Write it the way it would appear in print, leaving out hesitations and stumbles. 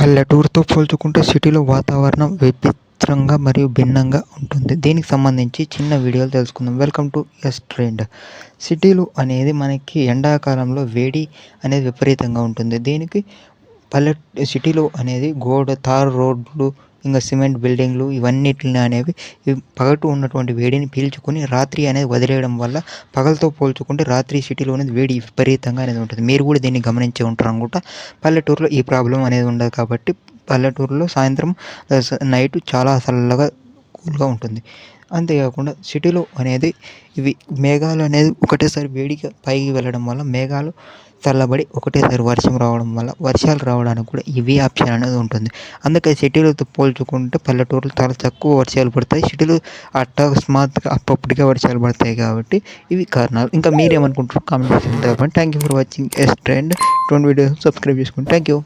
పల్లెటూరుతో పోల్చుకుంటే సిటీలో వాతావరణం విచిత్రంగా మరియు భిన్నంగా ఉంటుంది. దీనికి సంబంధించి చిన్న వీడియోలు తెలుసుకుందాం. Welcome to S trend. సిటీలు అనేది మనకి ఎండాకాలంలో వేడి అనేది విపరీతంగా ఉంటుంది. దీనికి పల్లె సిటీలో అనేది తారు రోడ్లు, ఇంకా సిమెంట్ బిల్డింగ్లు ఇవన్నిటిని అనేవి పగటు ఉన్నటువంటి వేడిని పీల్చుకొని రాత్రి అనేది వదిలేయడం వల్ల పగలతో పోల్చుకుంటే రాత్రి సిటీలో అనేది వేడి విపరీతంగా అనేది ఉంటుంది. మీరు కూడా దీన్ని గమనించే ఉంటారు అనుకుంటా. పల్లెటూరులో ఈ ప్రాబ్లం అనేది ఉండదు కాబట్టి పల్లెటూరులో సాయంత్రం నైట్ చాలా చల్లగా కూల్గా ఉంటుంది. అంతేకాకుండా సిటీలో అనేది ఇవి మేఘాలు అనేది ఒకటేసారి వేడిగా పైకి వెళ్ళడం వల్ల మేఘాలు చల్లబడి ఒకటేసారి వర్షం రావడం వల్ల వర్షాలు రావడానికి కూడా ఇవే ఆప్షన్ అనేది ఉంటుంది. అందుకే సిటీలతో పోల్చుకుంటే పల్లెటూరులో చాలా తక్కువ వర్షాలు పడతాయి. సిటీలు అకస్మాత్తుగా అప్పటికే వర్షాలు పడతాయి కాబట్టి ఇవి కారణాలు. ఇంకా మీరేమనుకుంటారు కామెంట్ సెక్షన్లో చెప్పండి. Thank you for watching S trend. 20 videos subscribe చేసుకోండి. Thank you.